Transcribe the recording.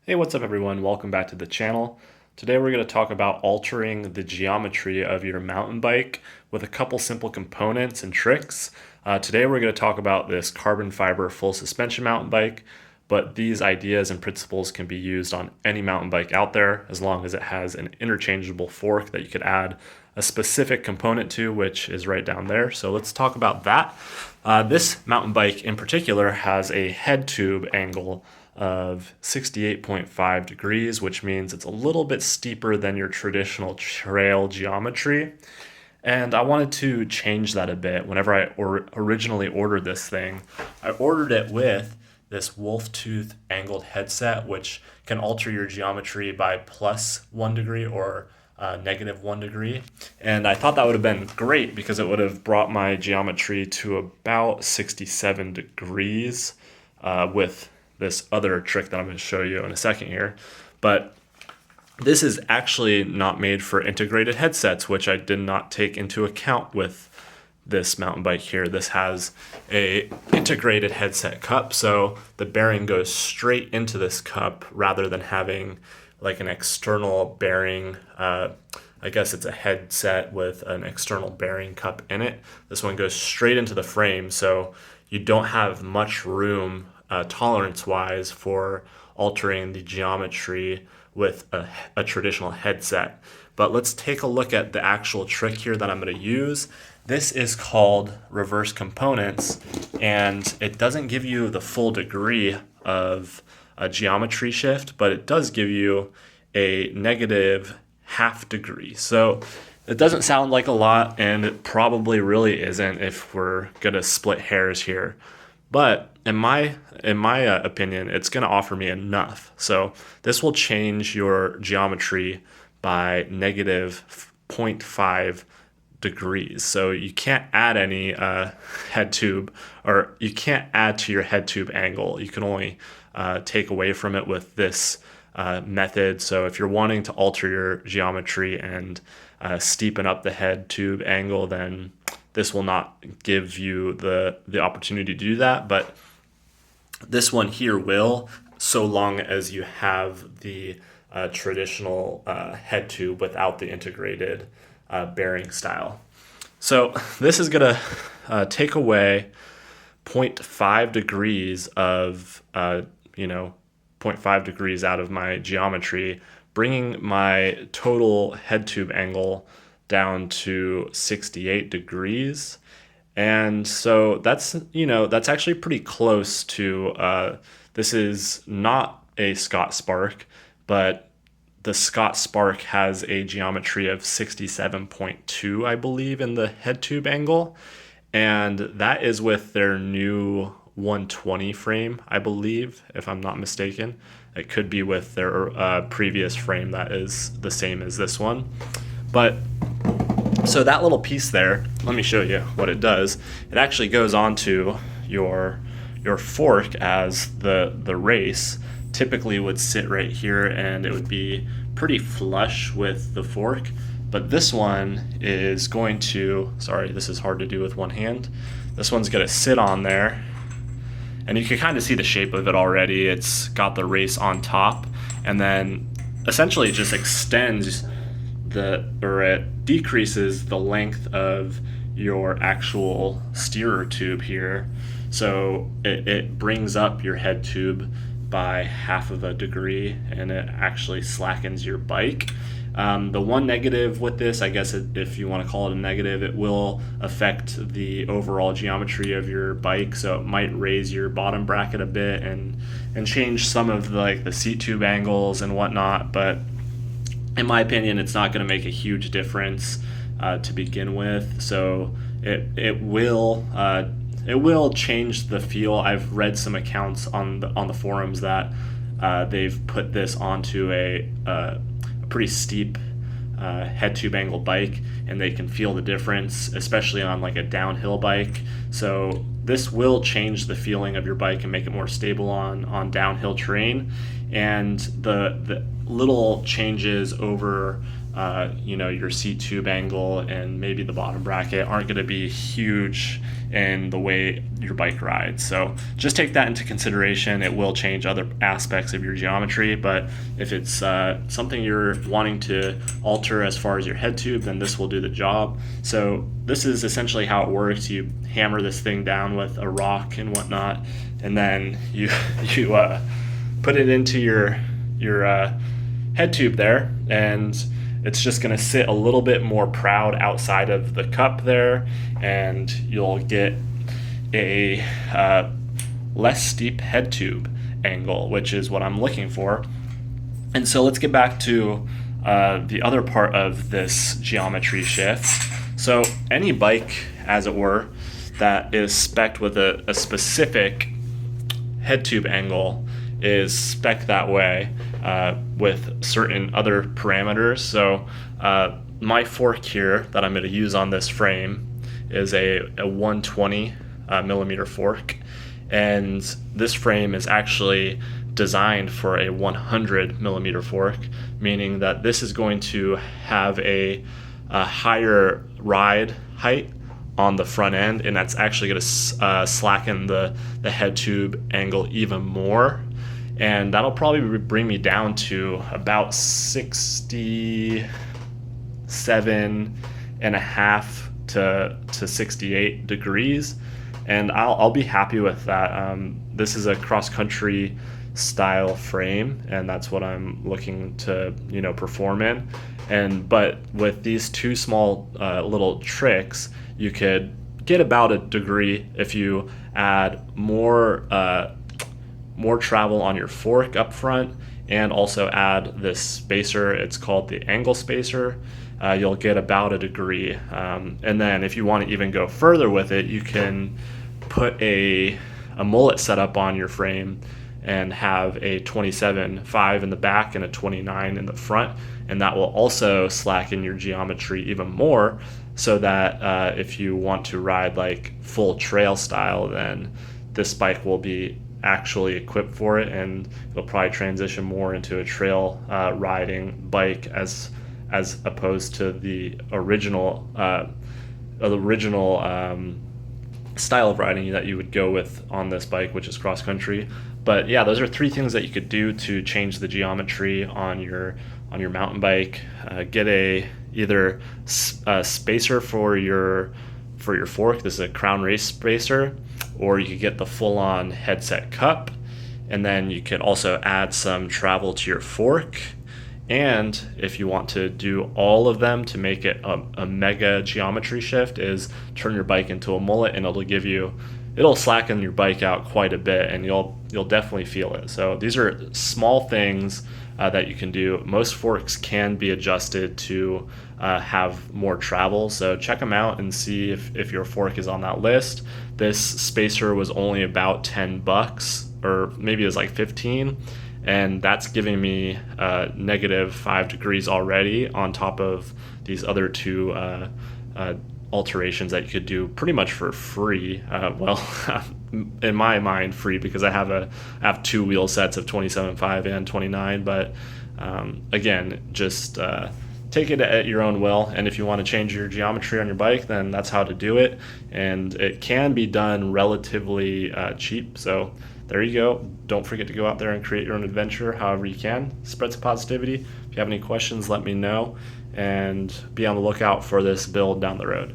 Hey, what's up everyone? Welcome back to the channel. Today we're going to talk about altering the geometry of your mountain bike with a couple simple components and tricks. Today we're going to talk about this carbon fiber full suspension mountain bike, but these ideas and principles can be used on any mountain bike out there as long as it has an interchangeable fork that you could add a specific component to, which is right down there. So let's talk about that. This mountain bike in particular has a head tube angle of 68.5 degrees, which means it's a little bit steeper than your traditional trail geometry. And I wanted to change that a bit. Whenever I originally ordered this thing, I ordered it with this wolf tooth angled headset, which can alter your geometry by +1 degree or -1 degree. And I thought that would have been great because it would have brought my geometry to about 67 degrees with this other trick that I'm going to show you in a second here. But this is actually not made for integrated headsets, which I did not take into account with this mountain bike here. This has a integrated headset cup, so the bearing goes straight into this cup rather than having like an external bearing. I guess it's a headset with an external bearing cup in it. This one goes straight into the frame, so you don't have much room tolerance-wise for altering the geometry with a traditional headset. But let's take a look at the actual trick here that I'm going to use. This is called reverse components, and it doesn't give you the full degree of a geometry shift, but it does give you a -0.5 degree. So it doesn't sound like a lot, and it probably really isn't if we're going to split hairs here. But in my opinion, it's going to offer me enough. So this will change your geometry by -0.5 degrees. So you can't add any head tube, or you can't add to your head tube angle. You can only take away from it with this method. So if you're wanting to alter your geometry and steepen up the head tube angle, then this will not give you the opportunity to do that, but this one here will, so long as you have the traditional head tube without the integrated bearing style. So this is gonna take away 0.5 degrees of 0.5 degrees out of my geometry, bringing my total head tube angle down to 68 degrees. And so that's actually pretty close to, this is not a Scott Spark, but the Scott Spark has a geometry of 67.2, I believe, in the head tube angle. And that is with their new 120 frame, I believe, if I'm not mistaken. It could be with their previous frame that is the same as this one. But so that little piece there, let me show you what it does. It actually goes onto your fork, as the race typically would sit right here and it would be pretty flush with the fork. But this one is going to, sorry, this is hard to do with one hand. This one's gonna sit on there, and you can kind of see the shape of it already. It's got the race on top, and then essentially it just extends it decreases the length of your actual steerer tube here. So it brings up your head tube by 0.5 degree, and it actually slackens your bike. The one negative with this, I guess if you want to call it a negative, it will affect the overall geometry of your bike. So it might raise your bottom bracket a bit and change some of the seat tube angles and whatnot. But in my opinion, it's not going to make a huge difference to begin with. So it will change the feel. I've read some accounts on the forums that they've put this onto a pretty steep head tube angle bike, and they can feel the difference, especially on like a downhill bike. So this will change the feeling of your bike and make it more stable on downhill terrain. And the little changes over your seat tube angle and maybe the bottom bracket aren't going to be huge in the way your bike rides. So just take that into consideration. It will change other aspects of your geometry, but if it's something you're wanting to alter as far as your head tube, then this will do the job. So this is essentially how it works. You hammer this thing down with a rock and whatnot, and then you put it into your head tube there, and it's just going to sit a little bit more proud outside of the cup there, and you'll get a less steep head tube angle, which is what I'm looking for. And so let's get back to the other part of this geometry shift. So any bike, as it were, that is spec'd with a specific head tube angle is spec'd that way with certain other parameters. So my fork here that I'm going to use on this frame is a 120 millimeter fork, and this frame is actually designed for a 100 millimeter fork, meaning that this is going to have a higher ride height on the front end, and that's actually going to slacken the head tube angle even more, and that'll probably bring me down to about 67.5 to 68 degrees, and I'll be happy with that. This is a cross-country style frame, and that's what I'm looking to perform in. But with these two small little tricks, you could get about a degree if you add more travel on your fork up front, and also add this spacer. It's called the angle spacer. You'll get about a degree, and then if you want to even go further with it, you can put a mullet setup on your frame and have a 27.5 in the back and a 29 in the front, and that will also slacken your geometry even more, so that if you want to ride like full trail style, then this bike will be actually equipped for it, and it'll probably transition more into a trail riding bike as opposed to the original style of riding that you would go with on this bike, which is cross country. But yeah, those are three things that you could do to change the geometry on your mountain bike. Get either a spacer for your fork. This is a crown race spacer, or you could get the full-on headset cup, and then you could also add some travel to your fork. And if you want to do all of them to make it a mega geometry shift, is turn your bike into a mullet, and it'll slacken your bike out quite a bit, and you'll definitely feel it. So these are small things that you can do. Most forks can be adjusted to have more travel, so check them out and see if your fork is on that list. This spacer was only about $10, or maybe it was like 15, and that's giving me -5 degrees already on top of these other two alterations that you could do pretty much for free. In my mind, free, because I have two wheel sets of 27.5 and 29. But again, just take it at your own will. And if you want to change your geometry on your bike, then that's how to do it. And it can be done relatively cheap. So there you go. Don't forget to go out there and create your own adventure however you can. Spread some positivity. If you have any questions, let me know, and be on the lookout for this build down the road.